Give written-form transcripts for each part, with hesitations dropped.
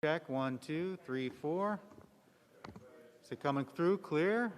Check, 1, 2, 3, 4. Is it coming through clear?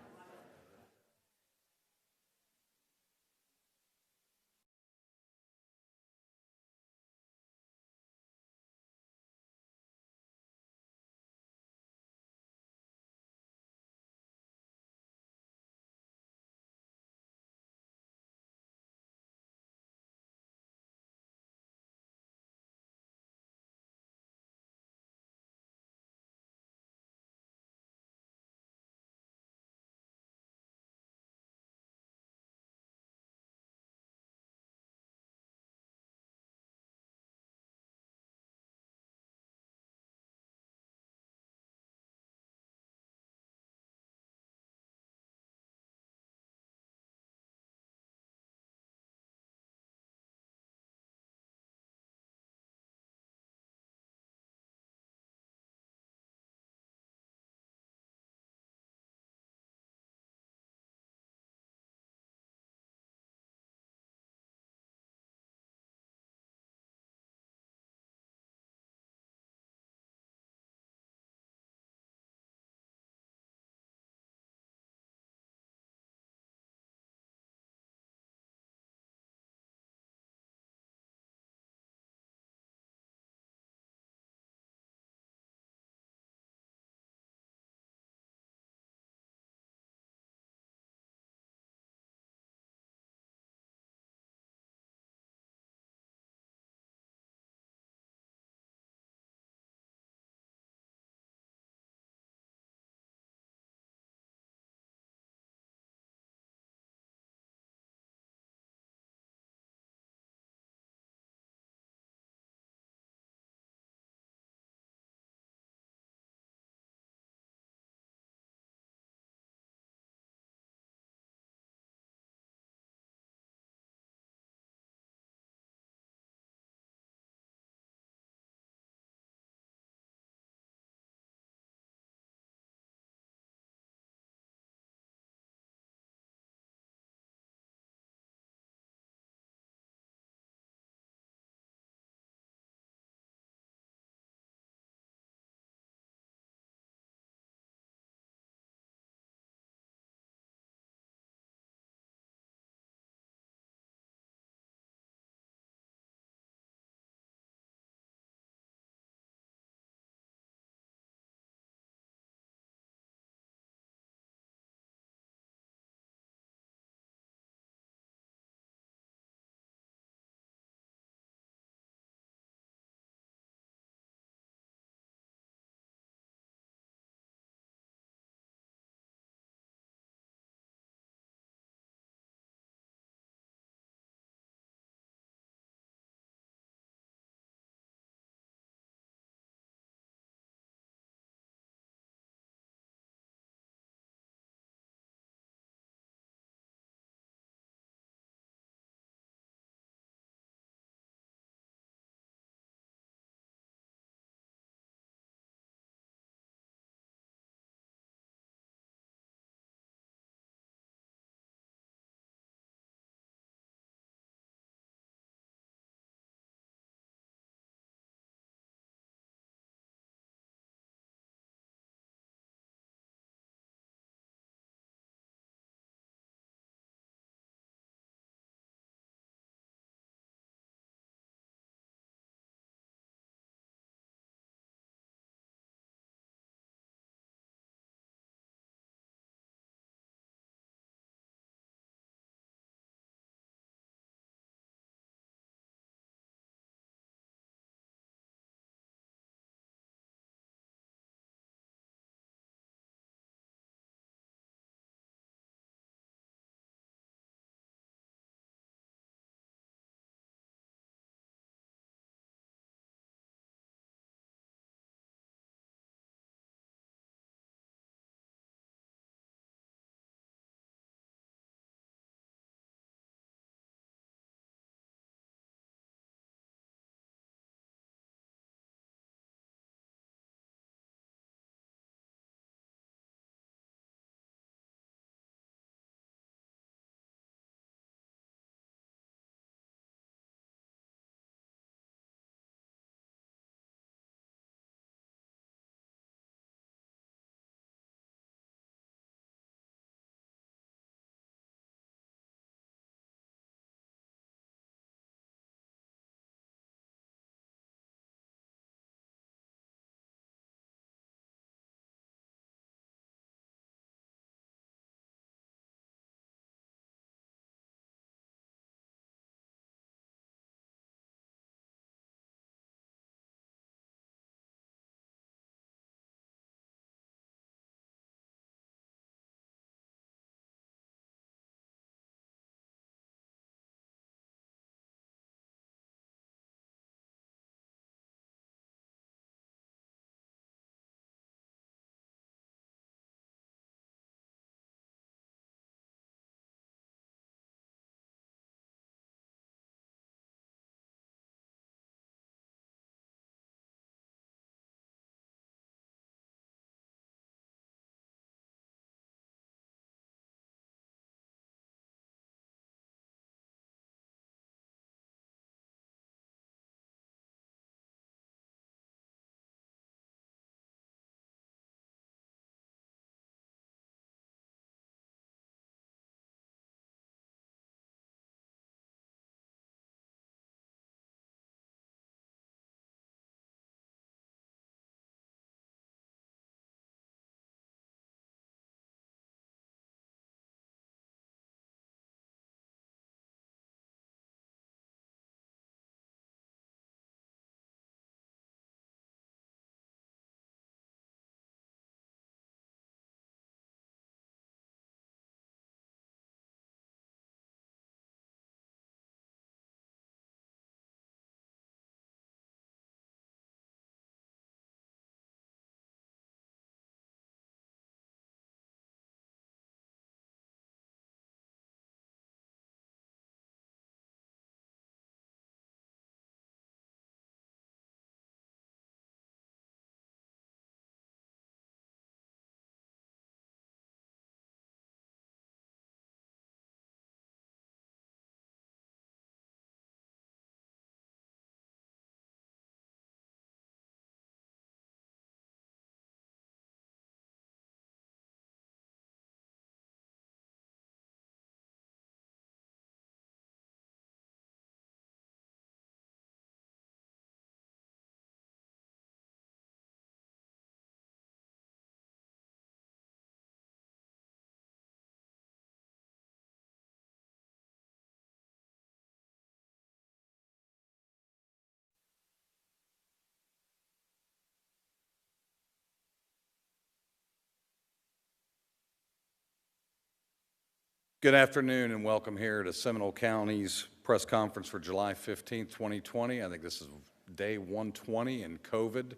Good afternoon and welcome here to Seminole County's press conference for July 15th, 2020. I think this is day 120 in COVID.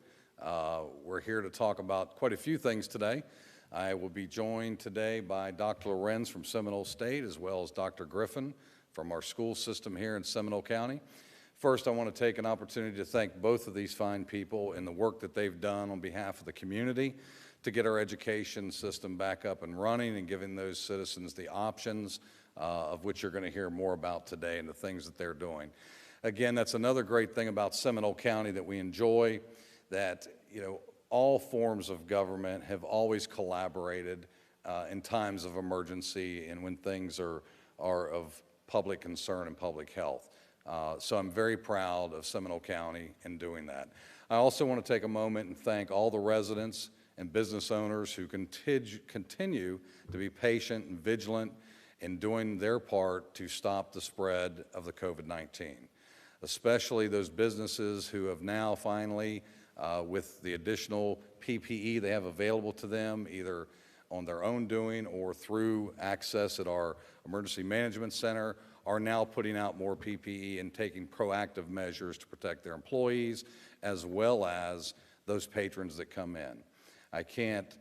We're here to talk about quite a few things today. I will be joined today by Dr. Lorenz from Seminole State, as well as Dr. Griffin from our school system here in Seminole County. First, I want to take an opportunity to thank both of these fine people and the work that they've done on behalf of the community to get our education system back up and running and giving those citizens the options of which you're going to hear more about today and the things that they're doing. Again, that's another great thing about Seminole County that we enjoy, that all forms of government have always collaborated in times of emergency and when things are of public concern and public health. So I'm very proud of Seminole County in doing that. I also want to take a moment and thank all the residents and business owners who continue to be patient and vigilant in doing their part to stop the spread of the COVID-19, especially those businesses who have now finally, with the additional PPE they have available to them, either on their own doing or through access at our Emergency Management Center, are now putting out more PPE and taking proactive measures to protect their employees as well as those patrons that come in. I can't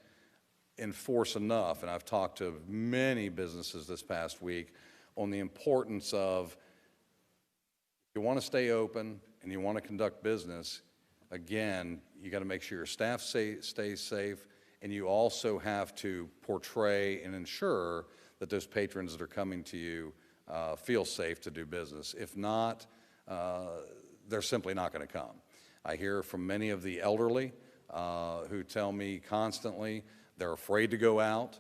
enforce enough, and I've talked to many businesses this past week, on the importance of, if you want to stay open and you want to conduct business, again, you got to make sure your staff stays safe, and you also have to portray and ensure that those patrons that are coming to you feel safe to do business. If not, they're simply not going to come. I hear from many of the elderly who tell me constantly they're afraid to go out.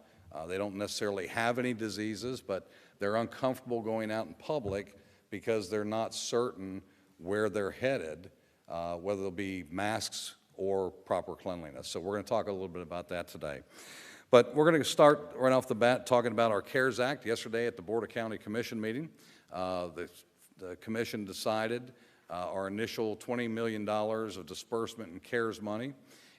They don't necessarily have any diseases, but they're uncomfortable going out in public because they're not certain where they're headed, whether there'll be masks or proper cleanliness. So we're going to talk a little bit about that today. But we're going to start right off the bat talking about our CARES Act. Yesterday at the Board of County Commission meeting, the Commission decided our initial $20 million of disbursement in CARES money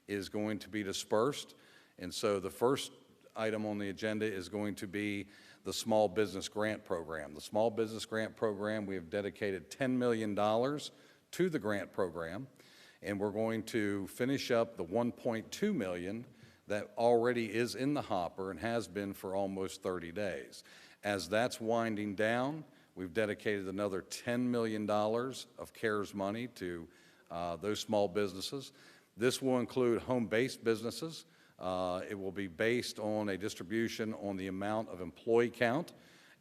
is going to be dispersed. And so the first item on the agenda is going to be the Small Business Grant Program. The Small Business Grant Program, we have dedicated $10 million to the grant program, and we're going to finish up the $1.2 million that already is in the hopper and has been for almost 30 days. As that's winding down, we've dedicated another $10 million of CARES money to those small businesses. This will include home-based businesses. It will be based on a distribution on the amount of employee count,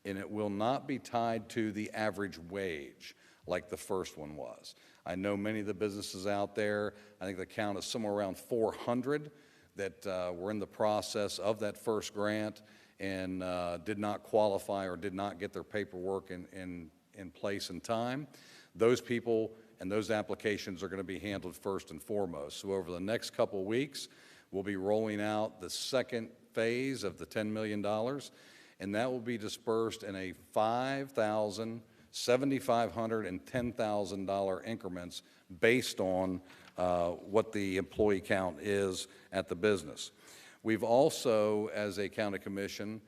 and it will not be tied to the average wage like the first one was. I know many of the businesses out there, I think the count is somewhere around 400 that were in the process of that first grant and did not qualify or did not get their paperwork in place in time. Those people and those applications are going to be handled first and foremost. So over the next couple weeks, we'll be rolling out the second phase of the $10 million, and that will be dispersed in a $5,000, $7,500, and $10,000 increments based on what the employee count is at the business. We've also, as a county commission,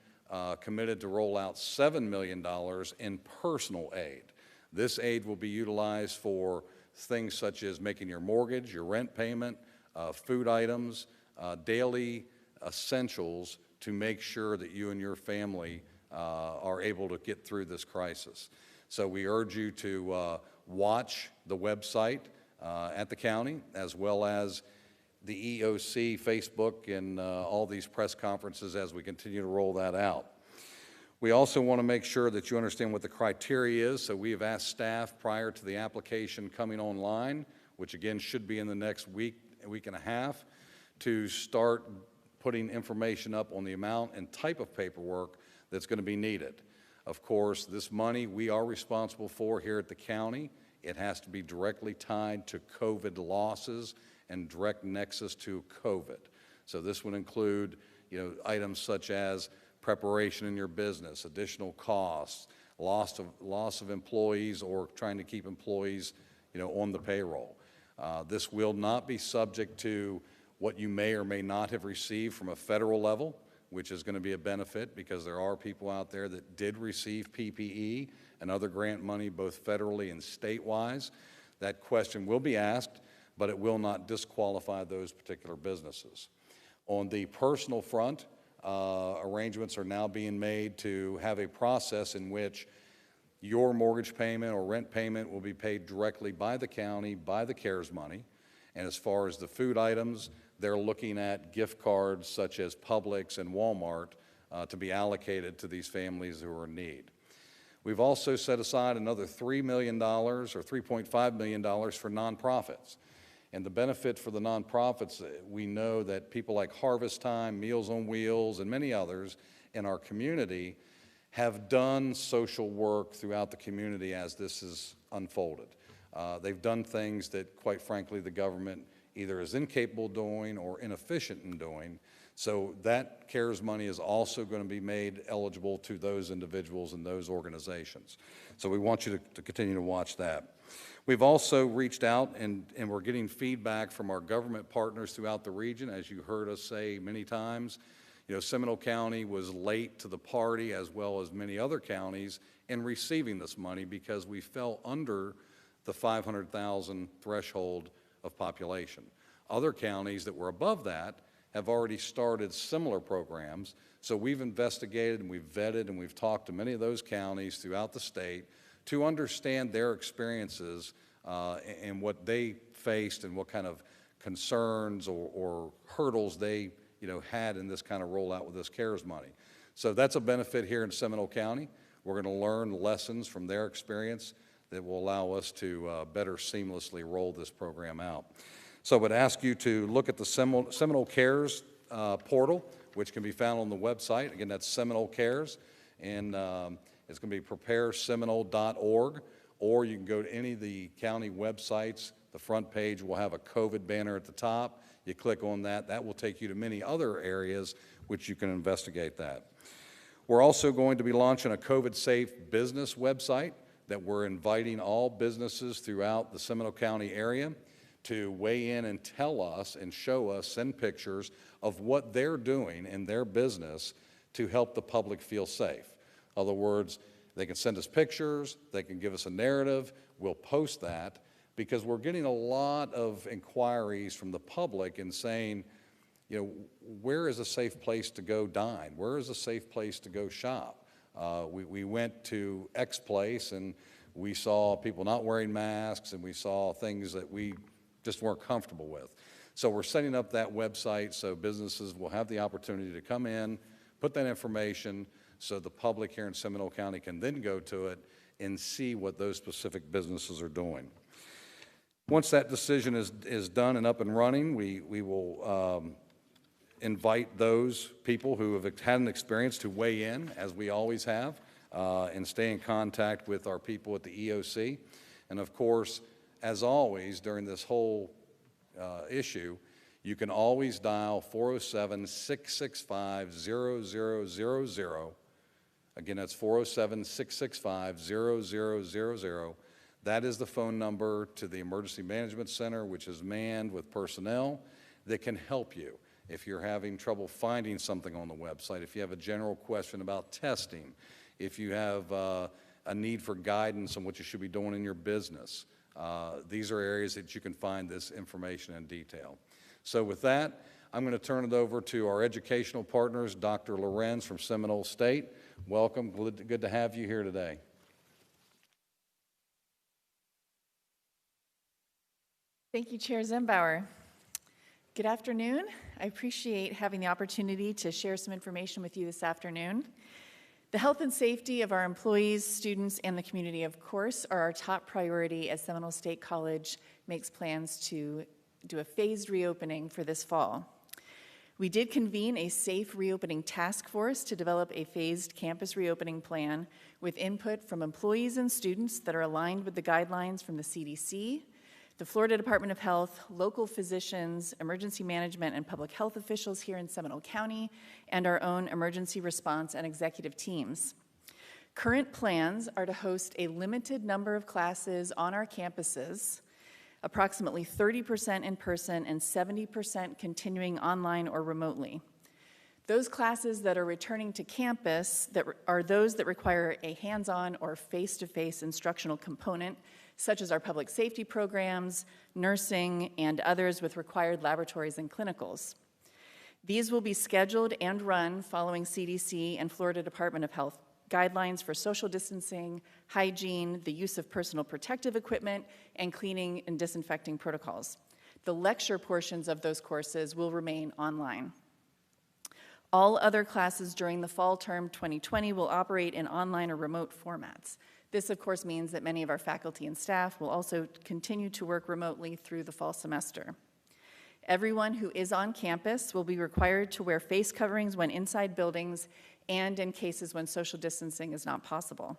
committed to roll out $7 million in personal aid. This aid will be utilized for things such as making your mortgage, your rent payment, food items, daily essentials to make sure that you and your family are able to get through this crisis. So we urge you to watch the website at the county, as well as the EOC, Facebook, and all these press conferences as we continue to roll that out. We also want to make sure that you understand what the criteria is, so we have asked staff prior to the application coming online, which again should be in the next week and a half, to start putting information up on the amount and type of paperwork that's going to be needed. Of course, this money we are responsible for here at the county. It has to be directly tied to COVID losses and direct nexus to COVID. So this would include, items such as preparation in your business, additional costs, loss of employees, or trying to keep employees, on the payroll. This will not be subject to what you may or may not have received from a federal level. which is going to be a benefit because there are people out there that did receive PPE and other grant money, both federally and state-wise. That question will be asked, but it will not disqualify those particular businesses. On the personal front, arrangements are now being made to have a process in which your mortgage payment or rent payment will be paid directly by the county, by the CARES money. And as far as the food items, they're looking at gift cards such as Publix and Walmart to be allocated to these families who are in need. We've also set aside another $3 million or $3.5 million for nonprofits. And the benefit for the nonprofits, we know that people like Harvest Time, Meals on Wheels, and many others in our community have done social work throughout the community as this has unfolded. They've done things that, quite frankly, the government either is incapable of doing or inefficient in doing. So that CARES money is also going to be made eligible to those individuals and those organizations. So we want you to continue to watch that. We've also reached out and we're getting feedback from our government partners throughout the region. As you heard us say many times, you know, Seminole County was late to the party, as well as many other counties, in receiving this money because we fell under the 500,000 threshold of population. Other counties that were above that have already started similar programs. So we've investigated and we've vetted and we've talked to many of those counties throughout the state to understand their experiences and what they faced and what kind of concerns or hurdles they had in this kind of rollout with this CARES money. So that's a benefit here in Seminole County. We're going to learn lessons from their experience that will allow us to better seamlessly roll this program out. So I would ask you to look at the Seminole Cares portal, which can be found on the website. Again, that's Seminole Cares, and it's going to be prepareseminole.org, or you can go to any of the county websites. The front page will have a COVID banner at the top. You click on that. That will take you to many other areas which you can investigate that. We're also going to be launching a COVID-safe business website that we're inviting all businesses throughout the Seminole County area to weigh in and tell us and show us, send pictures of what they're doing in their business to help the public feel safe. In other words, they can send us pictures, they can give us a narrative, we'll post that, because we're getting a lot of inquiries from the public and saying, where is a safe place to go dine? Where is a safe place to go shop? We went to X place and we saw people not wearing masks and we saw things that we just weren't comfortable with. So we're setting up that website so businesses will have the opportunity to come in, put that information so the public here in Seminole County can then go to it and see what those specific businesses are doing. Once that decision is done and up and running, we will invite those people who have had an experience to weigh in, as we always have, and stay in contact with our people at the EOC. And of course, as always, during this whole issue, you can always dial 407-665-0000. Again, that's 407-665-0000. That is the phone number to the Emergency Management Center, which is manned with personnel that can help you. If you're having trouble finding something on the website, if you have a general question about testing, if you have a need for guidance on what you should be doing in your business, these are areas that you can find this information in detail. So with that, I'm going to turn it over to our educational partners, Dr. Lorenz from Seminole State. Welcome. Good to have you here today. Thank you, Chair Zembower. Good afternoon. I appreciate having the opportunity to share some information with you this afternoon. The health and safety of our employees, students, and the community, of course, are our top priority as Seminole State College makes plans to do a phased reopening for this fall. We did convene a safe reopening task force to develop a phased campus reopening plan with input from employees and students that are aligned with the guidelines from the CDC, the Florida Department of Health, local physicians, emergency management, and public health officials here in Seminole County, and our own emergency response and executive teams. Current plans are to host a limited number of classes on our campuses, approximately 30% in person and 70% continuing online or remotely. Those classes that are returning to campus are those that require a hands-on or face-to-face instructional component, such as our public safety programs, nursing, and others with required laboratories and clinicals. These will be scheduled and run following CDC and Florida Department of Health guidelines for social distancing, hygiene, the use of personal protective equipment, and cleaning and disinfecting protocols. The lecture portions of those courses will remain online. All other classes during the fall term 2020 will operate in online or remote formats. This, of course, means that many of our faculty and staff will also continue to work remotely through the fall semester. Everyone who is on campus will be required to wear face coverings when inside buildings and in cases when social distancing is not possible.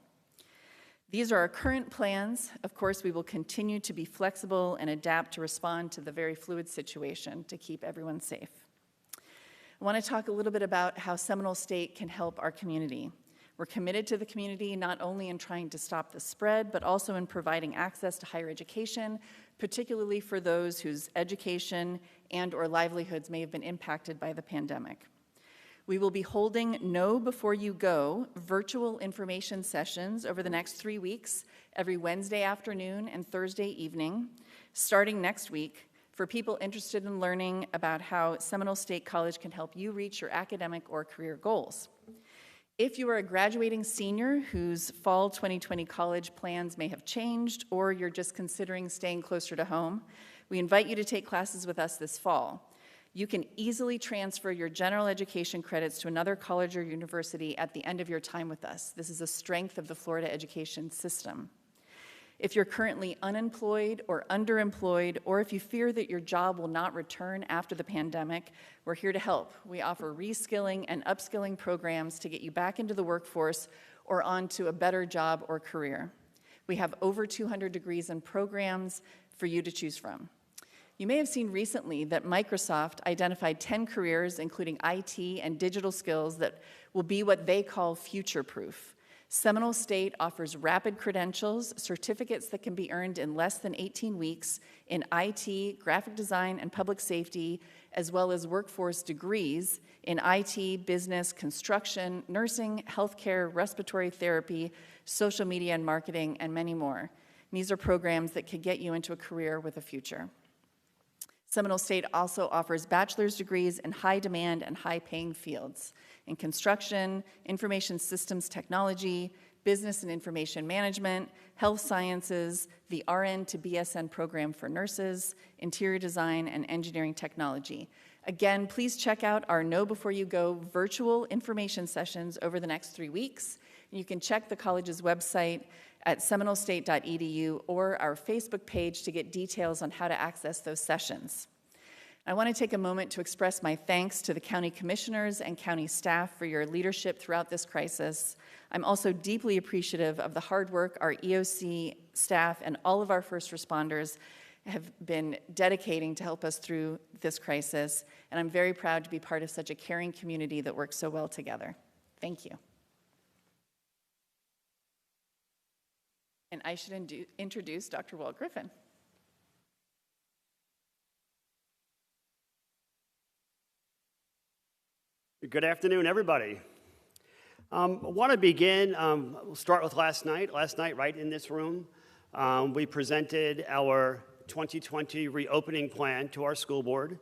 These are our current plans. Of course, we will continue to be flexible and adapt to respond to the very fluid situation to keep everyone safe. I want to talk a little bit about how Seminole State can help our community. We're committed to the community not only in trying to stop the spread, but also in providing access to higher education, particularly for those whose education and/or livelihoods may have been impacted by the pandemic. We will be holding Know Before You Go virtual information sessions over the next 3 weeks, every Wednesday afternoon and Thursday evening, starting next week, for people interested in learning about how Seminole State College can help you reach your academic or career goals. If you are a graduating senior whose fall 2020 college plans may have changed, or you're just considering staying closer to home, we invite you to take classes with us this fall. You can easily transfer your general education credits to another college or university at the end of your time with us. This is a strength of the Florida education system. If you're currently unemployed or underemployed, or if you fear that your job will not return after the pandemic, we're here to help. We offer reskilling and upskilling programs to get you back into the workforce or onto a better job or career. We have over 200 degrees and programs for you to choose from. You may have seen recently that Microsoft identified 10 careers, including IT and digital skills, that will be what they call future-proof. Seminole State offers rapid credentials, certificates that can be earned in less than 18 weeks in IT, graphic design, and public safety, as well as workforce degrees in IT, business, construction, nursing, healthcare, respiratory therapy, social media and marketing, and many more. And these are programs that could get you into a career with a future. Seminole State also offers bachelor's degrees in high-demand and high-paying fields in construction, information systems technology, business and information management, health sciences, the RN to BSN program for nurses, interior design, and engineering technology. Again, please check out our Know Before You Go virtual information sessions over the next 3 weeks. You can check the college's website at seminolestate.edu or our Facebook page to get details on how to access those sessions. I want to take a moment to express my thanks to the county commissioners and county staff for your leadership throughout this crisis. I'm also deeply appreciative of the hard work our EOC staff and all of our first responders have been dedicating to help us through this crisis, and I'm very proud to be part of such a caring community that works so well together. Thank you. And I should introduce Dr. Walt Griffin. Good afternoon, everybody. I want to begin, we'll start with last night. Last night, right in this room, we presented our 2020 reopening plan to our school board,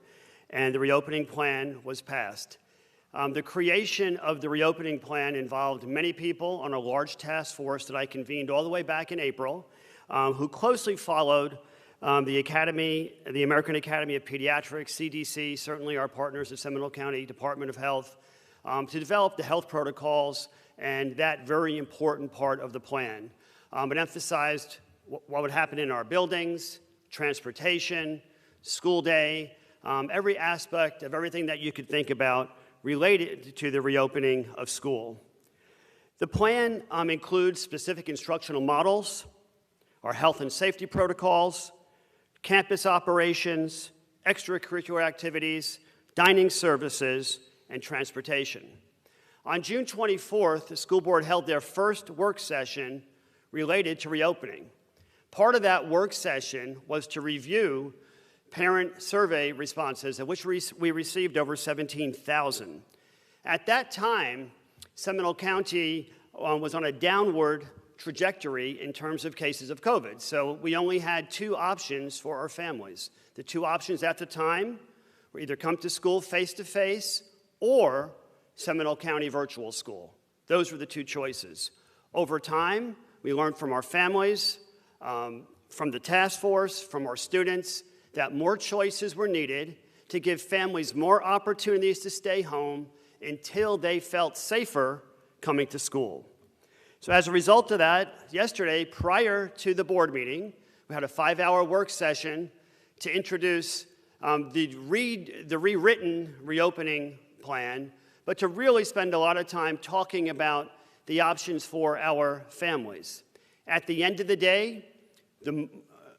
and the reopening plan was passed. The creation of the reopening plan involved many people on a large task force that I convened all the way back in April, who closely followed the American Academy of Pediatrics, CDC, certainly our partners at Seminole County Department of Health, to develop the health protocols and that very important part of the plan. It emphasized what would happen in our buildings, transportation, school day, every aspect of everything that you could think about related to the reopening of school. The plan includes specific instructional models, our health and safety protocols, campus operations, extracurricular activities, dining services, and transportation. On June 24th, the school board held their first work session related to reopening. Part of that work session was to review parent survey responses, of which we received over 17,000. At that time, Seminole County was on a downward trajectory in terms of cases of COVID. So we only had 2 options for our families. The 2 options at the time were either come to school face-to-face or Seminole County virtual school. Those were the 2 choices. Over time, we learned from our families, from the task force, from our students, that more choices were needed to give families more opportunities to stay home until they felt safer coming to school. So as a result of that, yesterday, prior to the board meeting, we had a 5-hour work session to introduce the rewritten reopening plan, but to really spend a lot of time talking about the options for our families. At the end of the day, the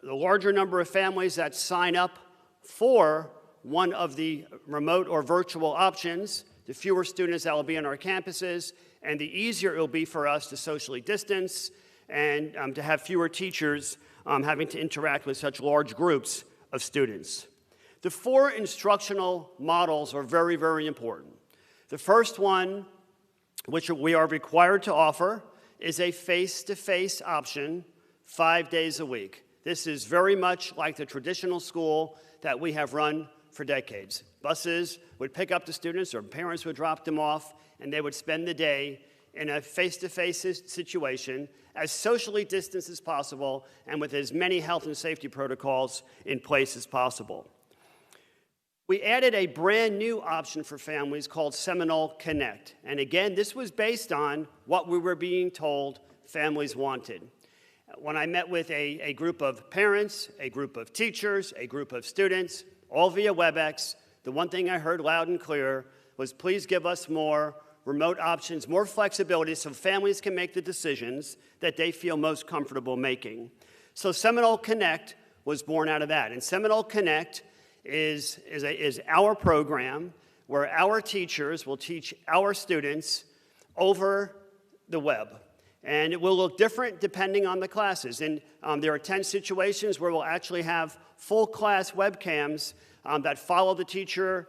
larger number of families that sign up for one of the remote or virtual options, the fewer students that will be on our campuses, and the easier it will be for us to socially distance and to have fewer teachers having to interact with such large groups of students. The 4 instructional models are very, very important. The first one, which we are required to offer, is a face-to-face option 5 days a week. This is very much like the traditional school that we have run for decades. Buses would pick up the students, or parents would drop them off, and they would spend the day in a face-to-face situation as socially distanced as possible and with as many health and safety protocols in place as possible. We added a brand new option for families called Seminole Connect. And again, this was based on what we were being told families wanted. When I met with a group of parents, a group of teachers, a group of students, all via WebEx, the one thing I heard loud and clear was, please give us more remote options, more flexibility so families can make the decisions that they feel most comfortable making. So Seminole Connect was born out of that. And Seminole Connect is our program where our teachers will teach our students over the web. And it will look different depending on the classes. And there are 10 situations where we'll actually have full class webcams that follow the teacher,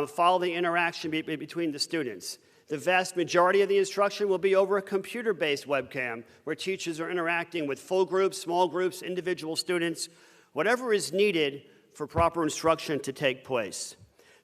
follow the interaction between the students. The vast majority of the instruction will be over a computer-based webcam where teachers are interacting with full groups, small groups, individual students, whatever is needed for proper instruction to take place.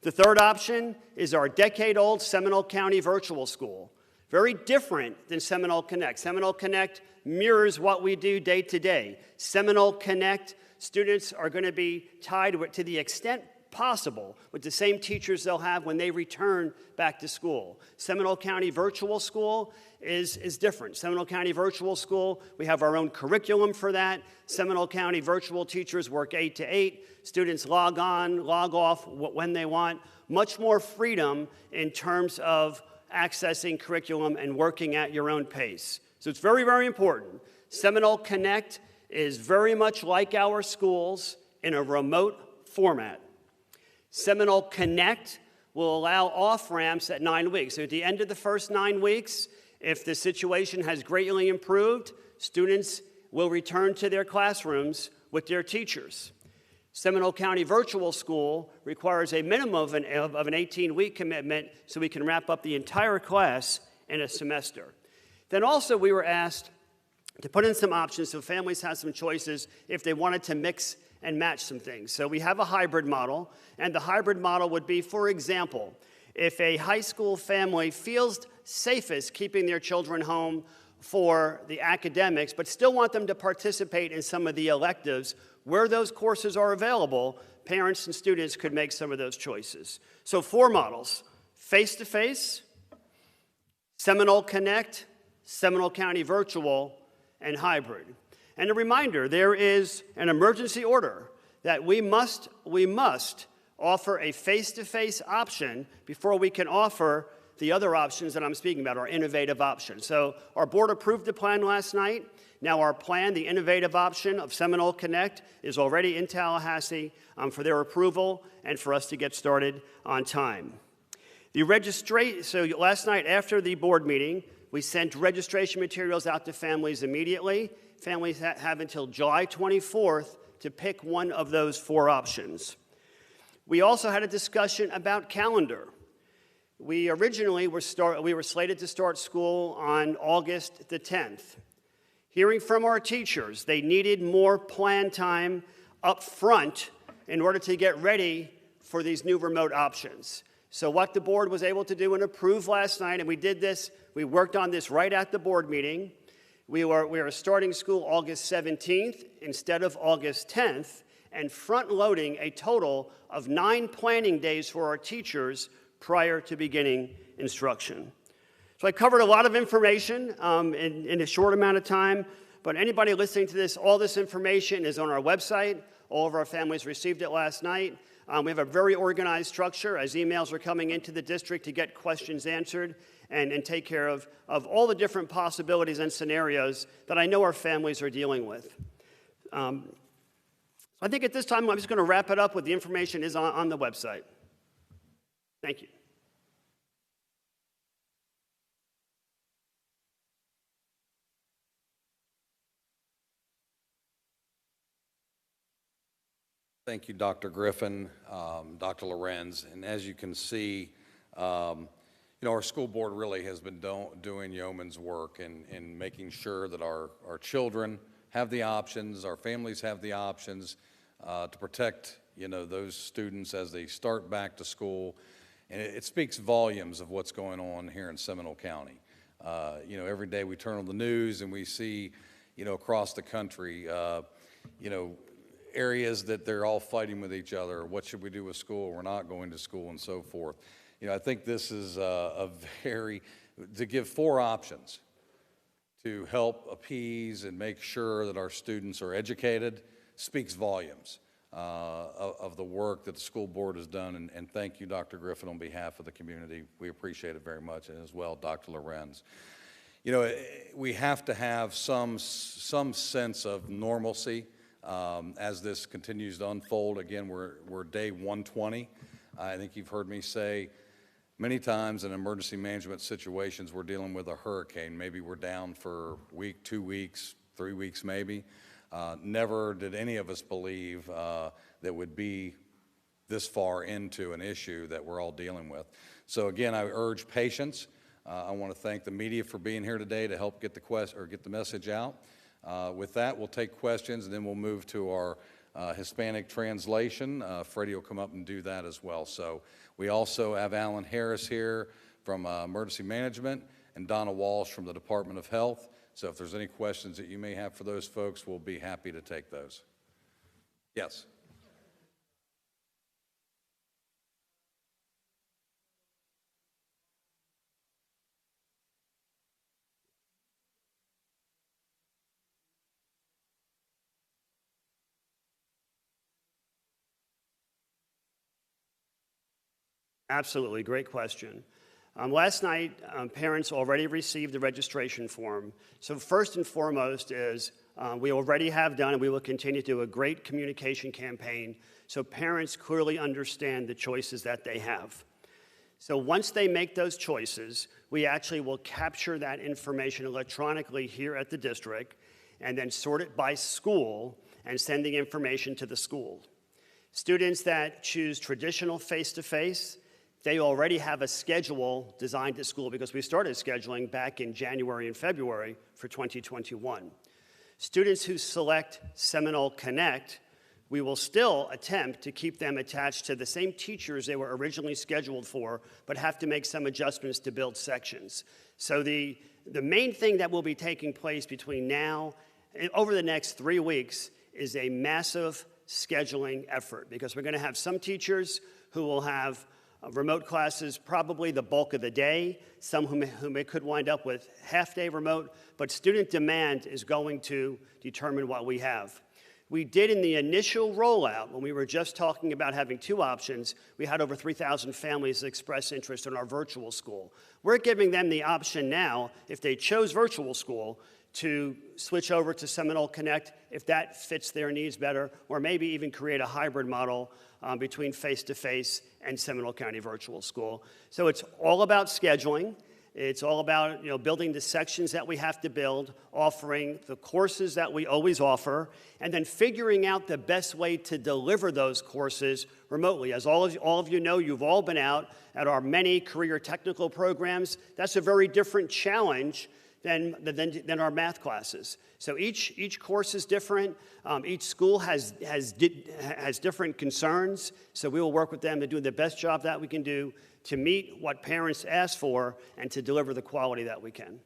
The third option is our decade-old Seminole County virtual school. Very different than Seminole Connect. Seminole Connect mirrors what we do day to day. Seminole Connect students are going to be tied to the extent possible with the same teachers they'll have when they return back to school. Seminole County Virtual School is different. Seminole County Virtual School, we have our own curriculum for that. Seminole County virtual teachers work 8 to 8. Students log on, log off when they want. Much more freedom in terms of accessing curriculum and working at your own pace. So it's very, very important. Seminole Connect is very much like our schools in a remote format. Seminole Connect will allow off-ramps at 9 weeks. So at the end of the first 9 weeks, if the situation has greatly improved, students will return to their classrooms with their teachers. Seminole County Virtual School requires a minimum of an 18-week commitment so we can wrap up the entire class in a semester. Then also we were asked to put in some options so families have some choices if they wanted to mix and match some things. So we have a hybrid model, and the hybrid model would be, for example, if a high school family feels safest keeping their children home for the academics, but still want them to participate in some of the electives, where those courses are available, parents and students could make some of those choices. So 4 models: face-to-face, Seminole Connect, Seminole County Virtual, and hybrid. And a reminder, there is an emergency order that we must offer a face-to-face option before we can offer the other options that I'm speaking about, our innovative options. So our board approved the plan last night. Now our plan, the innovative option of Seminole Connect, is already in Tallahassee for their approval and for us to get started on time. So last night after the board meeting, we sent registration materials out to families immediately. Families have until July 24th to pick one of those 4 options. We also had a discussion about calendar. We originally were slated to start school on August the 10th. Hearing from our teachers, they needed more plan time up front in order to get ready for these new remote options. So what the board was able to do and approve last night, and we did this, we worked on this right at the board meeting. We are starting school August 17th instead of August 10th, and front-loading a total of 9 planning days for our teachers prior to beginning instruction. So I covered a lot of information in a short amount of time, but anybody listening to this, all this information is on our website. All of our families received it last night. We have a very organized structure as emails are coming into the district to get questions answered and take care of all the different possibilities and scenarios that I know our families are dealing with. I think at this time I'm just going to wrap it up with the information is on the website. Thank you. Thank you, Dr. Griffin, Dr. Lorenz. And as you can see, our school board really has been doing yeoman's work in making sure that our children have the options, our families have the options to protect, those students as they start back to school. And it speaks volumes of what's going on here in Seminole County. Every day we turn on the news and we see, across the country, areas that they're all fighting with each other. What should we do with school? We're not going to school and so forth. I think this is to give 4 options to help appease and make sure that our students are educated speaks volumes of the work that the school board has done. And thank you, Dr. Griffin, on behalf of the community. We appreciate it very much, and as well, Dr. Lorenz. We have to have some sense of normalcy as this continues to unfold. Again, we're day 120. I think you've heard me say many times in emergency management situations, we're dealing with a hurricane. Maybe we're down for a week, 2 weeks, 3 weeks maybe. Never did any of us believe that would be this far into an issue that we're all dealing with. So again, I urge patience. I want to thank the media for being here today to help get the message out. With that, we'll take questions, and then we'll move to our Hispanic translation. Freddie will come up and do that as well. So we also have Alan Harris here from Emergency Management and Donna Walsh from the Department of Health. So if there's any questions that you may have for those folks, we'll be happy to take those. Yes. Absolutely, great question. Last night, parents already received the registration form. So first and foremost is we already have done, and we will continue to do a great communication campaign so parents clearly understand the choices that they have. So once they make those choices, we actually will capture that information electronically here at the district and then sort it by school and send the information to the school. Students that choose traditional face-to-face, they already have a schedule designed at school because we started scheduling back in January and February for 2021. Students who select Seminole Connect, we will still attempt to keep them attached to the same teachers they were originally scheduled for, but have to make some adjustments to build sections. So the main thing that will be taking place between now and over the next 3 weeks is a massive scheduling effort, because we're going to have some teachers who will have remote classes probably the bulk of the day, some who could wind up with half-day remote, but student demand is going to determine what we have. We did in the initial rollout, when we were just talking about having 2 options, we had over 3,000 families express interest in our virtual school. We're giving them the option now, if they chose virtual school, to switch over to Seminole Connect if that fits their needs better, or maybe even create a hybrid model between face-to-face and Seminole County Virtual School. So it's all about scheduling. It's all about, building the sections that we have to build, offering the courses that we always offer, and then figuring out the best way to deliver those courses remotely. As all of you know, you've all been out at our many career technical programs. That's a very different challenge than our math classes. So each course is different. Each school has different concerns. So we will work with them to do the best job that we can do to meet what parents ask for and to deliver the quality that we can.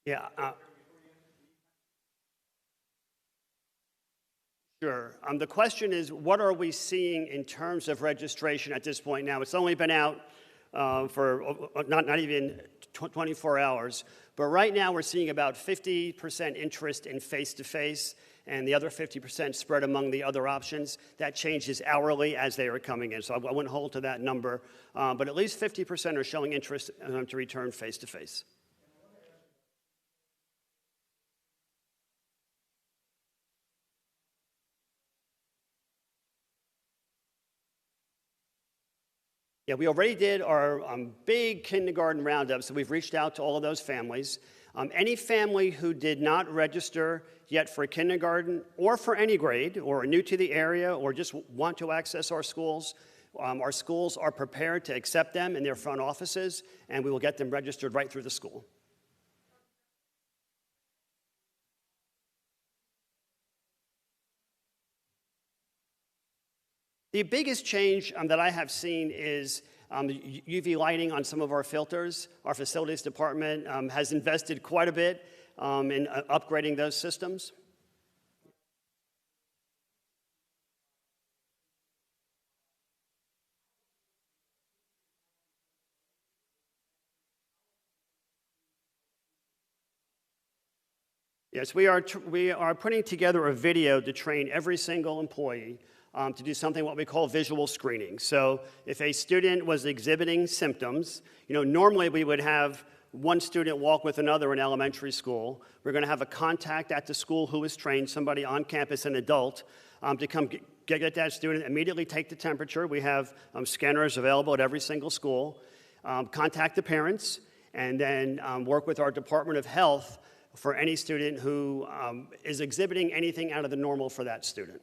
Yeah. Sure. The question is, what are we seeing in terms of registration at this point now? It's only been out for not even 24 hours. But right now, we're seeing about 50% interest in face-to-face, and the other 50% spread among the other options. That changes hourly as they are coming in. So I wouldn't hold to that number. But at least 50% are showing interest to return face-to-face. Yeah, we already did our big kindergarten roundup, so we've reached out to all of those families. Any family who did not register yet for kindergarten or for any grade or are new to the area or just want to access our schools are prepared to accept them in their front offices, and we will get them registered right through the school. The biggest change that I have seen is UV lighting on some of our filters. Our facilities department has invested quite a bit in upgrading those systems. Yes, we are putting together a video to train every single employee to do something what we call visual screening. So if a student was exhibiting symptoms, normally we would have one student walk with another in elementary school. We're going to have a contact at the school who is trained, somebody on campus, an adult, to come get that student, immediately take the temperature. We have scanners available at every single school. Contact the parents, and then work with our Department of Health for any student who is exhibiting anything out of the normal for that student.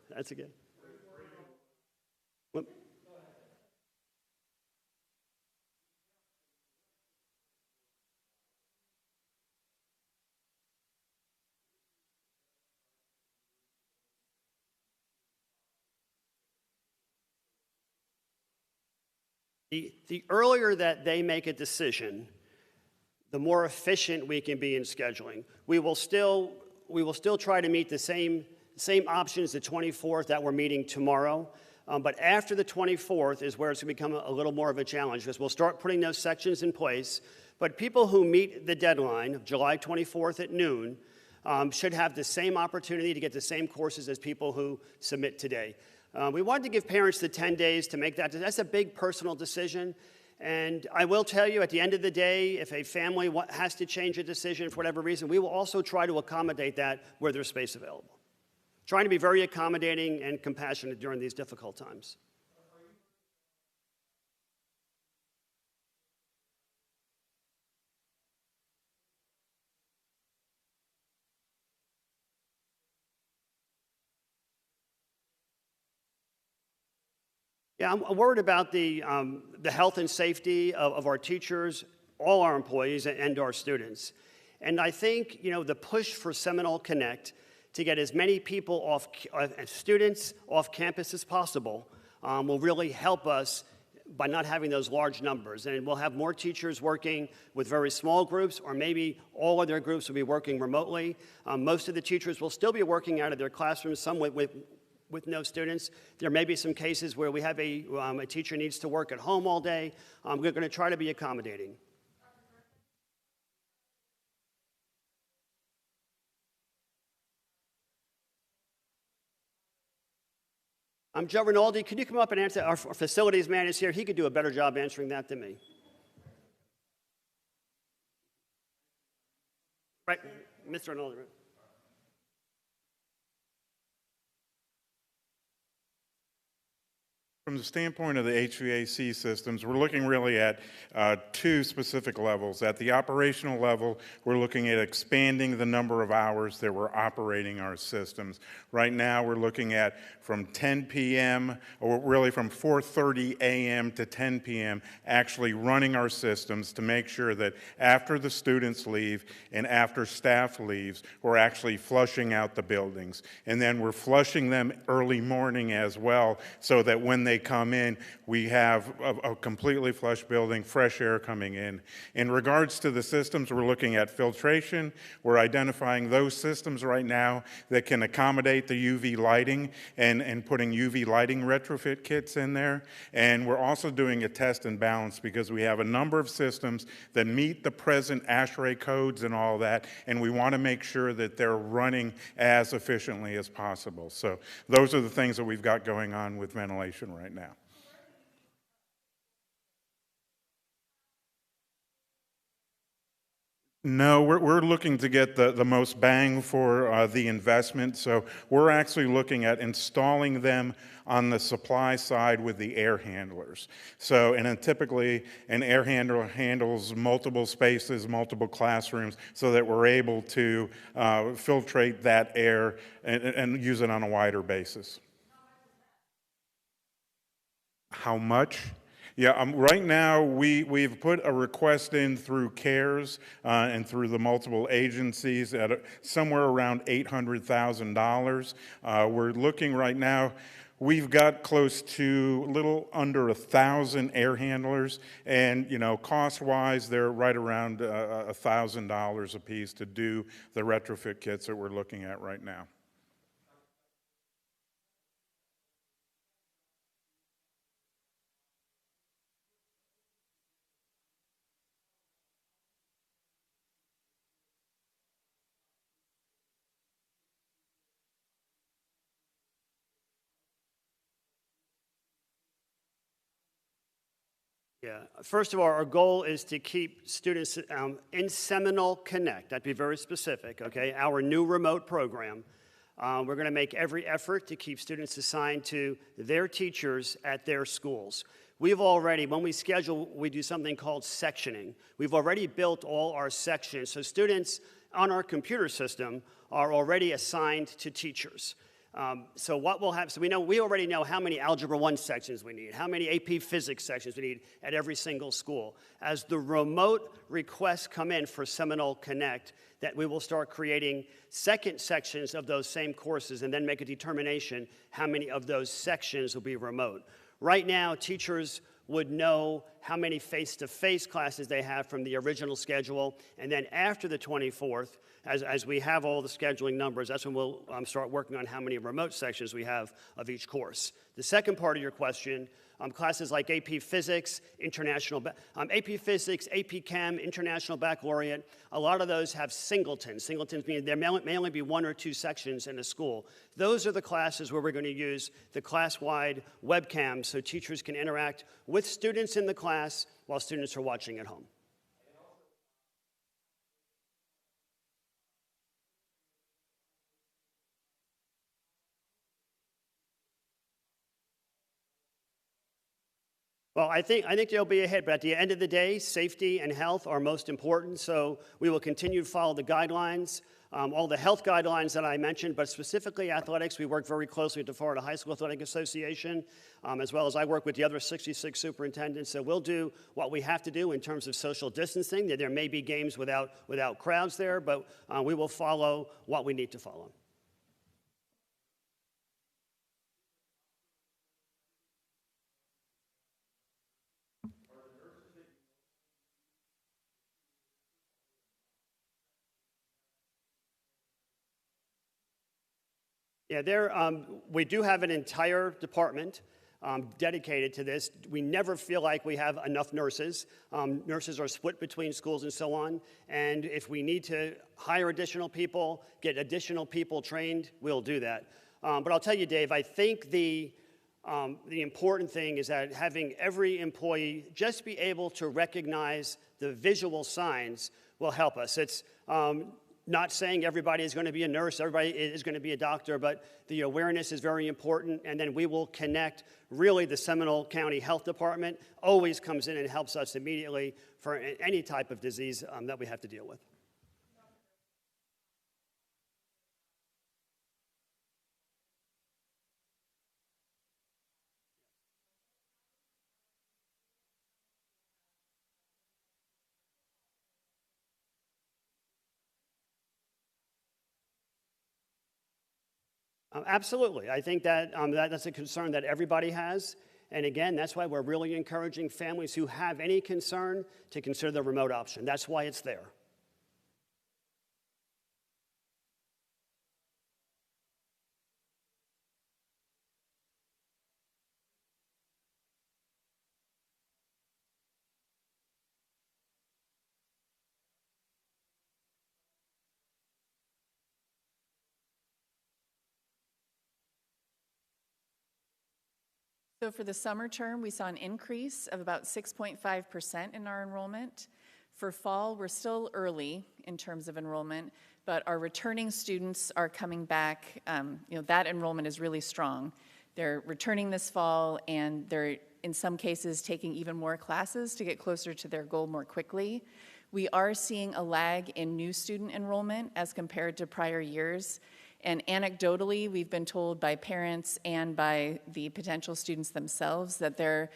That's again. The earlier that they make a decision, the more efficient we can be in scheduling. We will still try to meet the same options the 24th that we're meeting tomorrow. But after the 24th is where it's going to become a little more of a challenge, because we'll start putting those sections in place. But people who meet the deadline of July 24th at noon should have the same opportunity to get the same courses as people who submit today. We wanted to give parents the 10 days to make that. That's a big personal decision. And I will tell you, at the end of the day, if a family has to change a decision for whatever reason, we will also try to accommodate that where there's space available. Trying to be very accommodating and compassionate during these difficult times. Yeah, I'm worried about the health and safety of our teachers, all our employees, and our students. And I think, the push for Seminole Connect to get as many people students off campus as possible will really help us by not having those large numbers. And we'll have more teachers working with very small groups, or maybe all of their groups will be working remotely. Most of the teachers will still be working out of their classrooms, some with no students. There may be some cases where we have a teacher needs to work at home all day. We're going to try to be accommodating. Joe Rinaldi. Could you come up and answer? Our facilities man is here. He could do a better job answering that than me. Right, Mr. Rinaldi. Right? From the standpoint of the HVAC systems, we're looking really at two specific levels. At the operational level, we're looking at expanding the number of hours that we're operating our systems. Right now, we're looking at from 10 p.m., or really from 4:30 a.m. to 10 p.m., actually running our systems to make sure that after the students leave and after staff leaves, we're actually flushing out the buildings. And then we're flushing them early morning as well, so that when they come in, we have a completely flush building, fresh air coming in. In regards to the systems, we're looking at filtration. We're identifying those systems right now that can accommodate the UV lighting and putting UV lighting retrofit kits in there. And we're also doing a test and balance because we have a number of systems that meet the present ASHRAE codes and all that, and we want to make sure that they're running as efficiently as possible. So those are the things that we've got going on with ventilation right now. No, we're looking to get the most bang for the investment. So we're actually looking at installing them on the supply side with the air handlers. So, and then typically an air handler handles multiple spaces, multiple classrooms, so that we're able to filtrate that air and use it on a wider basis. How much? Yeah, right now we've put a request in through CARES and through the multiple agencies at somewhere around $800,000. We're looking right now, we've got close to a little under 1,000 air handlers, and cost-wise, they're right around $1,000 a piece to do the retrofit kits that we're looking at right now. Yeah, first of all, our goal is to keep students in Seminole Connect. That'd be very specific, okay? Our new remote program. We're going to make every effort to keep students assigned to their teachers at their schools. We've already, when we schedule, we do something called sectioning. We've already built all our sections, so students on our computer system are already assigned to teachers. So what will happen, so we already know how many Algebra 1 sections we need, how many AP Physics sections we need at every single school. As the remote requests come in for Seminole Connect, that we will start creating second sections of those same courses and then make a determination how many of those sections will be remote. Right now, teachers would know how many face-to-face classes they have from the original schedule, and then after the 24th, as we have all the scheduling numbers, that's when we'll start working on how many remote sections we have of each course. The second part of your question, classes like AP Physics, AP Physics, AP Chem, International Baccalaureate, a lot of those have singletons. Singletons mean there may only be one or two sections in a school. Those are the classes where we're going to use the class-wide webcams so teachers can interact with students in the class while students are watching at home. Well, I think there'll be a hit, but at the end of the day, safety and health are most important, so we will continue to follow the guidelines, all the health guidelines that I mentioned, but specifically athletics. We work very closely with the Florida High School Athletic Association, as well as I work with the other 66 superintendents, so we'll do what we have to do in terms of social distancing. There may be games without crowds there, but we will follow what we need to follow. Yeah, we do have an entire department dedicated to this. We never feel like we have enough nurses. Nurses are split between schools and so on, and if we need to hire additional people, get additional people trained, we'll do that. But I'll tell you, Dave, I think the The important thing is that having every employee just be able to recognize the visual signs will help us. It's not saying everybody is going to be a nurse, everybody is going to be a doctor, but the awareness is very important, and then we will connect. Really, the Seminole County Health Department always comes in and helps us immediately for any type of disease that we have to deal with. Absolutely. I think that, that's a concern that everybody has. And again, that's why we're really encouraging families who have any concern to consider the remote option. That's why it's there. So for the summer term, we saw an increase of about 6.5% in our enrollment. For fall, we're still early in terms of enrollment, but our returning students are coming back. That enrollment is really strong. They're returning this fall, and they're, in some cases, taking even more classes to get closer to their goal more quickly. We are seeing a lag in new student enrollment as compared to prior years. And anecdotally, we've been told by parents and by the potential students themselves that they're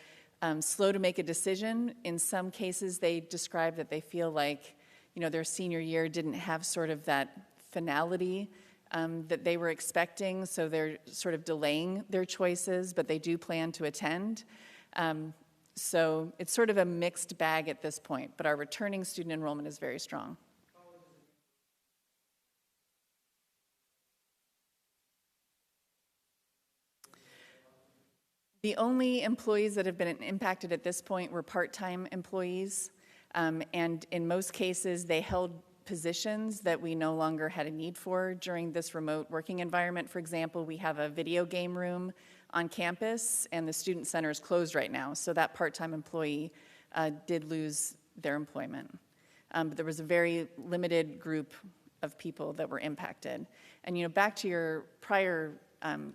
slow to make a decision. In some cases, they describe that they feel like, their senior year didn't have sort of that finality that they were expecting, so they're sort of delaying their choices, but they do plan to attend. So it's sort of a mixed bag at this point, but our returning student enrollment is very strong. The only employees that have been impacted at this point were part-time employees, and in most cases, they held positions that we no longer had a need for during this remote working environment. For example, we have a video game room on campus, and the student center is closed right now, so that part-time employee did lose their employment. But there was a very limited group of people that were impacted. And back to your prior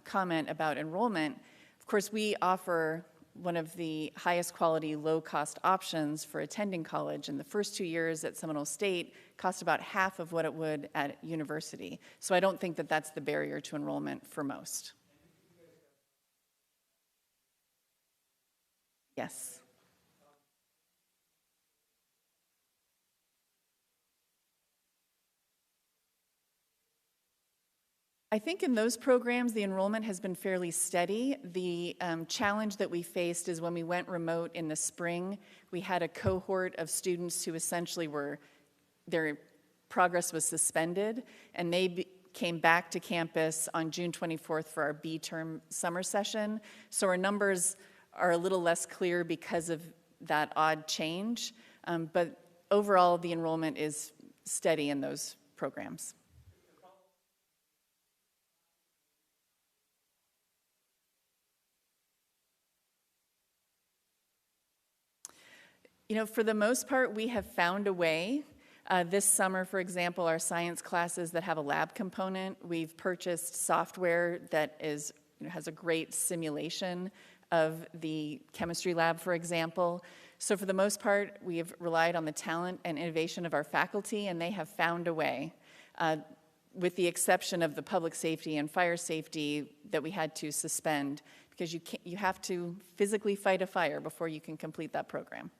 comment about enrollment, of course, we offer one of the highest quality, low-cost options for attending college. And the first 2 years at Seminole State cost about half of what it would at university. So I don't think that that's the barrier to enrollment for most. Yes. I think in those programs, the enrollment has been fairly steady. The challenge that we faced is when we went remote in the spring, we had a cohort of students who essentially their progress was suspended, and they came back to campus on June 24th for our B-term summer session. So our numbers are a little less clear because of that odd change, but overall, the enrollment is steady in those programs. For the most part, we have found a way. This summer, for example, our science classes that have a lab component, we've purchased software that has a great simulation of the chemistry lab, for example. So for the most part, we have relied on the talent and innovation of our faculty, and they have found a way, with the exception of the public safety and fire safety that we had to suspend, because you have to physically fight a fire before you can complete that program.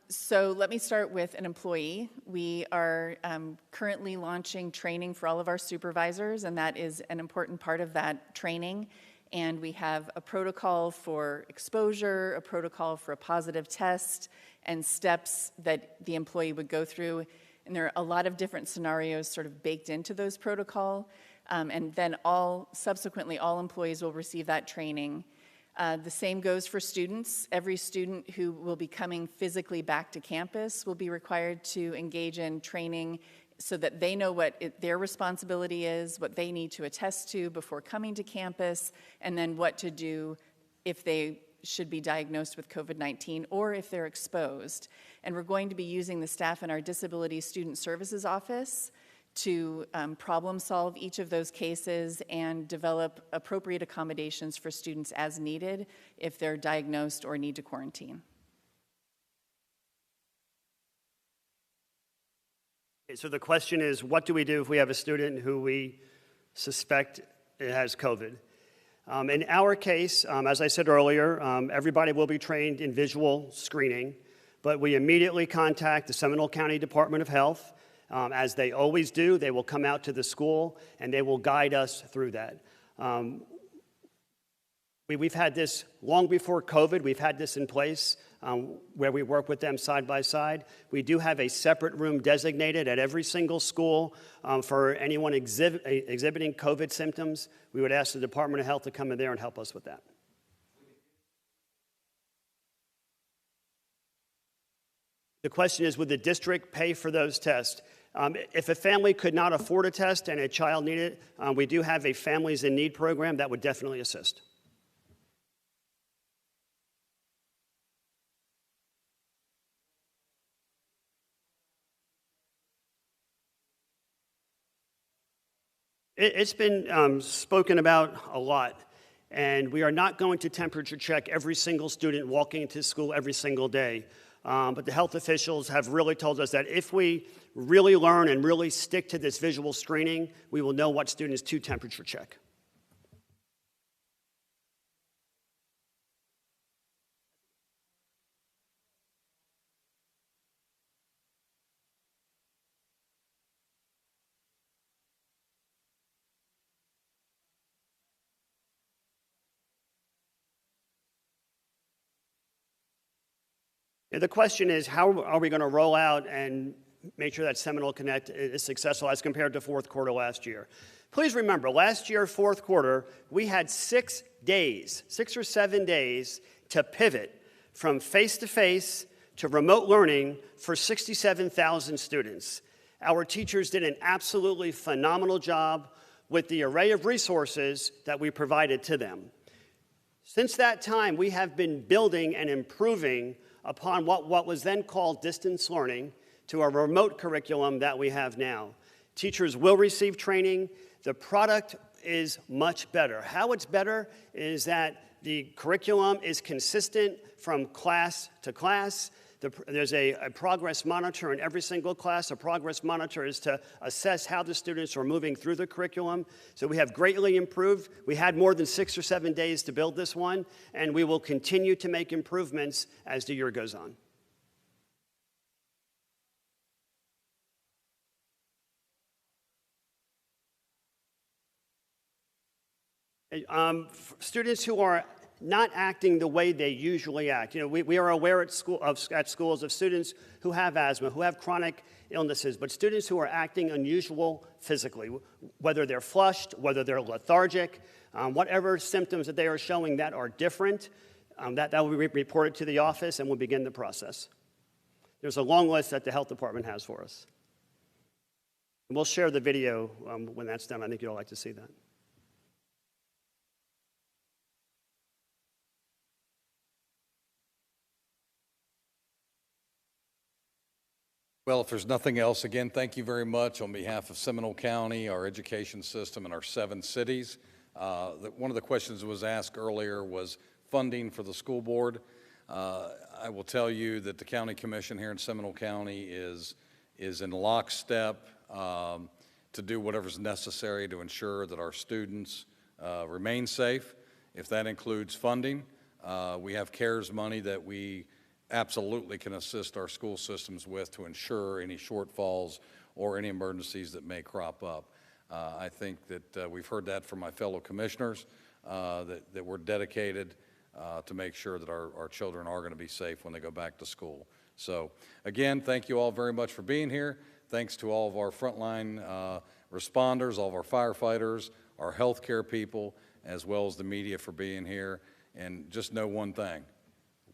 So let me start with an employee. We are currently launching training for all of our supervisors, and that is an important part of that training. And we have a protocol for exposure, a protocol for a positive test, and steps that the employee would go through. And there are a lot of different scenarios sort of baked into those protocol. And then subsequently, all employees will receive that training. The same goes for students. Every student who will be coming physically back to campus will be required to engage in training so that they know what their responsibility is, what they need to attest to before coming to campus, and then what to do if they should be diagnosed with COVID-19 or if they're exposed. And we're going to be using the staff in our Disability Student Services Office to problem solve each of those cases and develop appropriate accommodations for students as needed if they're diagnosed or need to quarantine. So the question is, what do we do if we have a student who we suspect has COVID? In our case, as I said earlier, everybody will be trained in visual screening, but we immediately contact the Seminole County Department of Health. As they always do, they will come out to the school and they will guide us through that. We've had this long before COVID. We've had this in place where we work with them side by side. We do have a separate room designated at every single school for anyone exhibiting COVID symptoms. We would ask the Department of Health to come in there and help us with that. The question is, would the district pay for those tests? If a family could not afford a test and a child needed it, we do have a Families in Need program that would definitely assist. It's been spoken about a lot, and we are not going to temperature check every single student walking into school every single day. But the health officials have really told us that if we really learn and really stick to this visual screening, we will know what students to temperature check. The question is, how are we going to roll out and make sure that Seminole Connect is successful as compared to fourth quarter last year? Please remember, last year, fourth quarter, we had 6 days, 6 or 7 days to pivot from face-to-face to remote learning for 67,000 students. Our teachers did an absolutely phenomenal job with the array of resources that we provided to them. Since that time, we have been building and improving upon what was then called distance learning to a remote curriculum that we have now. Teachers will receive training. The product is much better. How it's better is that the curriculum is consistent from class to class. There's a progress monitor in every single class. A progress monitor is to assess how the students are moving through the curriculum. So we have greatly improved. We had more than 6 or 7 days to build this one, and we will continue to make improvements as the year goes on. Students who are not acting the way they usually act. You know, we are aware at schools of students who have asthma, who have chronic illnesses, but students who are acting unusual physically, whether they're flushed, whether they're lethargic, whatever symptoms that they are showing that are different, that will be reported to the office and we'll begin the process. There's a long list that the health department has for us. And we'll share the video when that's done. I think you'll like to see that. Well, if there's nothing else, again, thank you very much on behalf of Seminole County, our education system, and our 7 cities. One of the questions that was asked earlier was funding for the school board. I will tell you that the county commission here in Seminole County is in lockstep to do whatever's necessary to ensure that our students remain safe. If that includes funding, we have CARES money that we absolutely can assist our school systems with to ensure any shortfalls or any emergencies that may crop up. I think that we've heard that from my fellow commissioners, that we're dedicated to make sure that our children are going to be safe when they go back to school. So again, thank you all very much for being here. Thanks to all of our frontline responders, all of our firefighters, our healthcare people, as well as the media for being here. And just know one thing,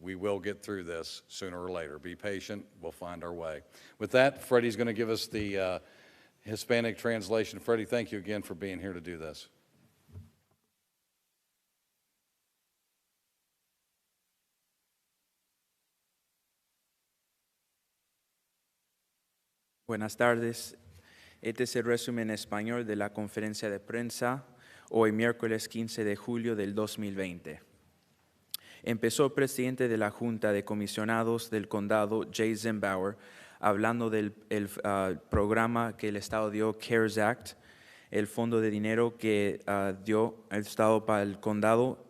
we will get through this sooner or later. Be patient, we'll find our way. With that, Freddie's going to give us the Hispanic translation. Freddie, thank you again for being here to do this. Buenas tardes. Este es el resumen en español de la conferencia de prensa hoy miércoles 15 de julio del 2020. Empezó el presidente de la Junta de Comisionados del Condado, Jay Zembower, hablando del programa que el Estado dio, CARES Act, el fondo de dinero que dio el Estado para el condado,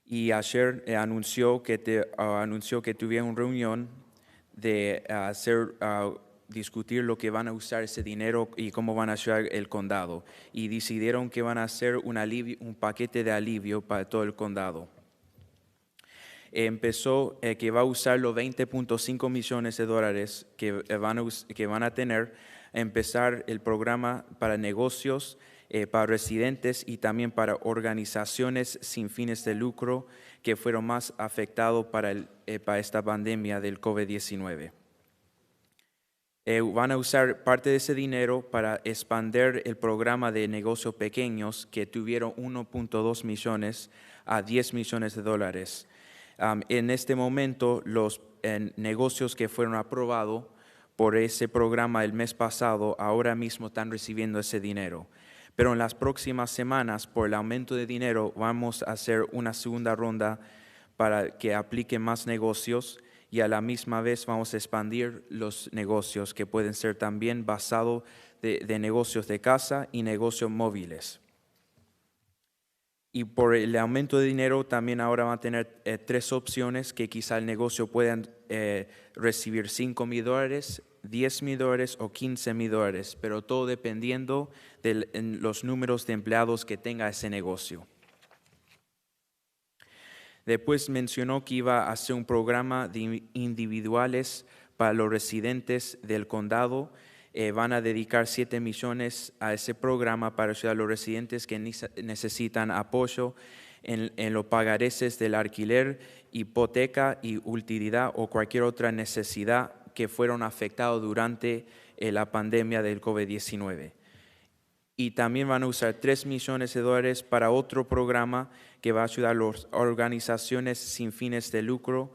y ayer anunció que tuviera una reunión de discutir lo que van a usar ese dinero y cómo van a ayudar el condado. Y decidieron que van a hacer un paquete de alivio para todo el condado. Empezó que va a usar los 20.5 millones de dólares que van a tener, empezar el programa para negocios, para residentes y también para organizaciones sin fines de lucro que fueron más afectados para esta pandemia del COVID-19. Van a usar parte de ese dinero para expandir el programa de negocios pequeños que tuvieron 1.2 millones a 10 millones de dólares. En este momento, los negocios que fueron aprobados por ese programa el mes pasado ahora mismo están recibiendo ese dinero. Pero en las próximas semanas, por el aumento de dinero, vamos a hacer una segunda ronda para que apliquen más negocios. Y a la misma vez vamos a expandir los negocios que pueden ser también basados de negocios de casa y negocios móviles. Y por el aumento de dinero también ahora van a tener 3 opciones que quizá el negocio pueda recibir $5,000, $10,000 o $15,000, pero todo dependiendo de los números de empleados que tenga ese negocio. Después mencionó que iba a hacer un programa de individuales para los residentes del condado. Van a dedicar 7 millones a ese programa para ayudar a los residentes que necesitan apoyo en los pagareces del alquiler, hipoteca y utilidad o cualquier otra necesidad que fueron afectados durante la pandemia del COVID-19. Y también van a usar 3 millones de dólares para otro programa que va a ayudar a las organizaciones sin fines de lucro,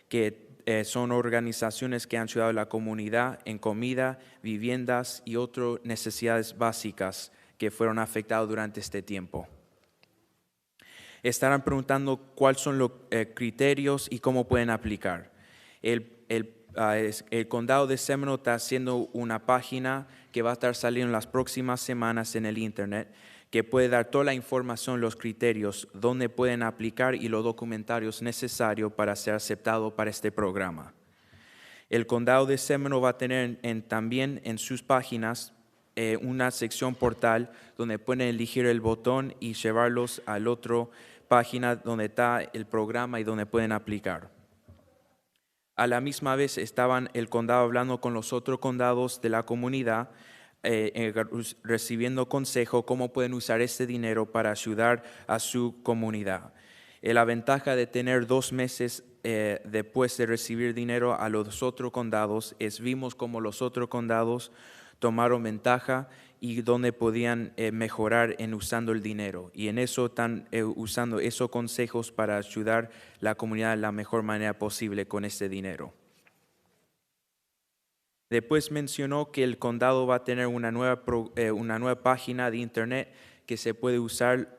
que son organizaciones que han ayudado a la comunidad en comida, viviendas y otras necesidades básicas que fueron afectadas durante este tiempo. Estarán preguntando cuáles son los criterios y cómo pueden aplicar. El condado de Seminole está haciendo una página que va a estar saliendo en las próximas semanas en el internet, que puede dar toda la información, los criterios, dónde pueden aplicar y los documentarios necesarios para ser aceptado para este programa. El condado de Seminole va a tener también en sus páginas una sección portal donde pueden elegir el botón y llevarlos a la otra página donde está el programa y donde pueden aplicar. A la misma vez estaban el condado hablando con los otros condados de la comunidad, recibiendo consejo cómo pueden usar este dinero para ayudar a su comunidad. La ventaja de tener 2 meses después de recibir dinero a los otros condados vimos cómo los otros condados tomaron ventaja y dónde podían mejorar en usando el dinero. Y en eso están usando esos consejos para ayudar a la comunidad de la mejor manera posible con ese dinero. Después mencionó que el condado va a tener una nueva página de internet que se puede usar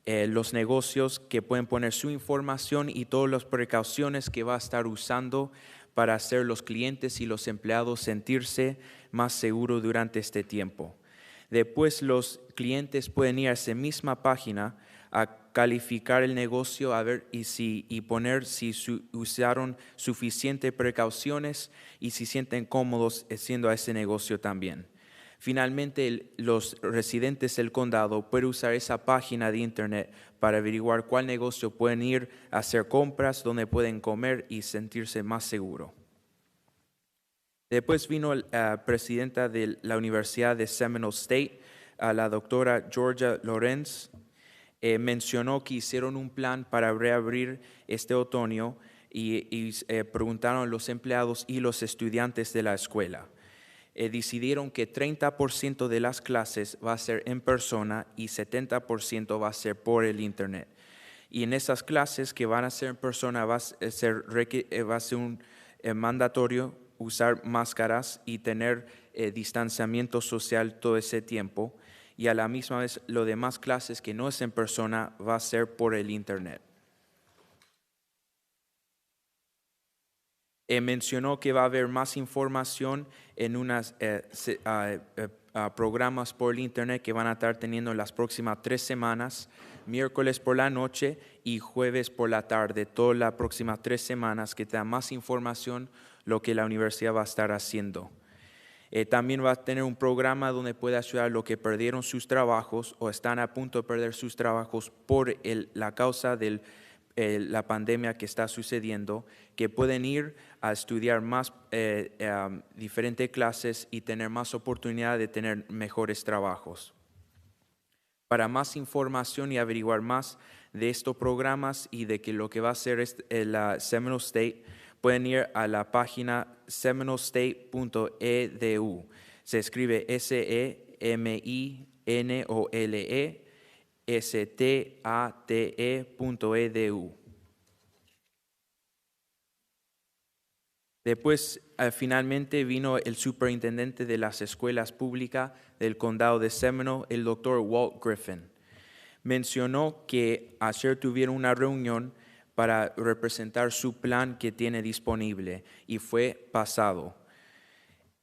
los negocios que pueden poner su información y todas las precauciones que va a estar usando para hacer los clientes y los empleados sentirse más seguros durante este tiempo. Después los clientes pueden ir a esa misma página a calificar el negocio a ver y poner si usaron suficientes precauciones y si sienten cómodos haciendo a ese negocio también. Finalmente, los residentes del condado pueden usar esa página de internet para averiguar cuál negocio pueden ir a hacer compras, dónde pueden comer y sentirse más seguros. Después vino la presidenta de la Universidad de Seminole State, la doctora Lorenz. mencionó que hicieron un plan para reabrir este otoño y preguntaron a los empleados y los estudiantes de la escuela. Decidieron que 30% de las clases va a ser en persona y 70% va a ser por el Internet. Y en esas clases que van a ser en persona va a ser un mandatorio usar máscaras y tener distanciamiento social todo ese tiempo. Y a la misma vez, lo demás clases que no es en persona va a ser por el Internet. Mencionó que va a haber más información en unos programas por el Internet que van a estar teniendo las próximas 3 semanas, miércoles por la noche y jueves por la tarde, todas las próximas 3 semanas, que te da más información lo que la universidad va a estar haciendo. También va a tener un programa donde puede ayudar a los que perdieron sus trabajos o están a punto de perder sus trabajos por la causa de la pandemia que está sucediendo, que pueden ir a estudiar más diferentes clases y tener más oportunidad de tener mejores trabajos. Para más información y averiguar más de estos programas y de lo que va a hacer la Seminole State, pueden ir a la página seminolestate.edu. Se escribe SEMINOLESTATE.edu. Después, finalmente vino el superintendente de las escuelas públicas del condado de Seminole, el doctor Walt Griffin. Mencionó que ayer tuvieron una reunión para representar su plan que tiene disponible y fue pasado.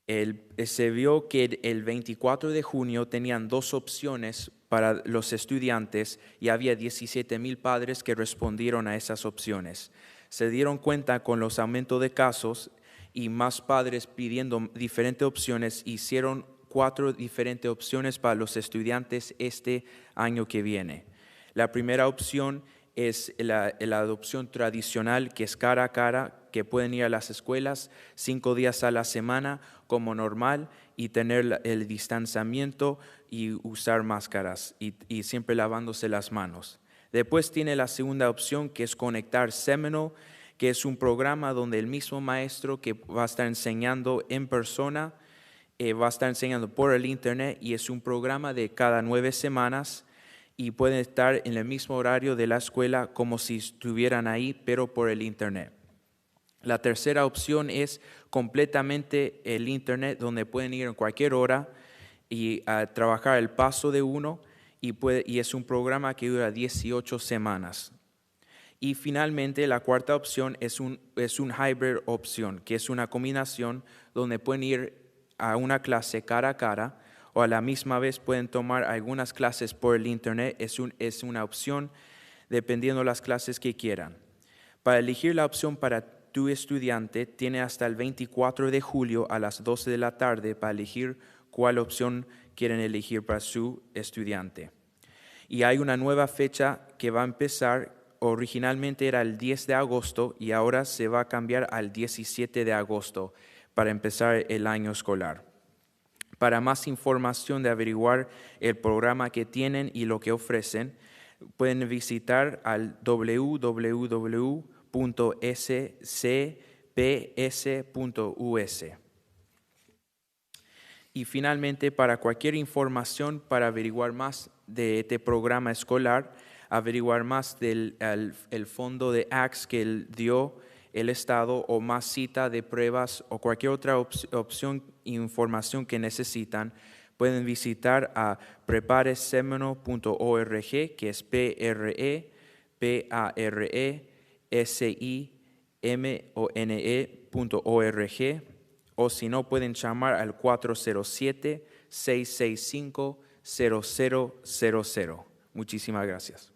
Se vio que el 24 de junio tenían 2 opciones para los estudiantes y había 17,000 padres que respondieron a esas opciones. Se dieron cuenta con los aumentos de casos y más padres pidiendo diferentes opciones, hicieron 4 diferentes opciones para los estudiantes este año que viene. La primera opción es la adopción tradicional, que es cara a cara, que pueden ir a las escuelas 5 días a la semana como normal y tener el distanciamiento y usar máscaras y siempre lavándose las manos. Después tiene la segunda opción, que es Conectar Seminole, que es un programa donde el mismo maestro que va a estar enseñando en persona va a estar enseñando por el Internet, y es un programa de cada 9 semanas y pueden estar en el mismo horario de la escuela como si estuvieran ahí, pero por el Internet. La tercera opción es completamente el Internet, donde pueden ir en cualquier hora y trabajar el paso de uno, y es un programa que dura 18 semanas. Y finalmente, la cuarta opción es un hybrid opción, que es una combinación donde pueden ir a una clase cara a cara o a la misma vez pueden tomar algunas clases por el Internet. Es una opción dependiendo de las clases que quieran. Para elegir la opción para tu estudiante, tiene hasta el 24 de julio a las 12 de la tarde para elegir cuál opción quieren elegir para su estudiante. Y hay una nueva fecha que va a empezar. Originalmente era el 10 de agosto y ahora se va a cambiar al 17 de agosto para empezar el año escolar. Para más información de averiguar el programa que tienen y lo que ofrecen, pueden visitar al www.scps.us. Y finalmente, para cualquier información para averiguar más de este programa escolar, averiguar más del el fondo de ACS que dio el Estado, o más cita de pruebas o cualquier otra opción e información que necesitan, pueden visitar a prepareseminole.org, que es prepareseminole.org, o si no, pueden llamar al 407-665-0000. Muchísimas gracias.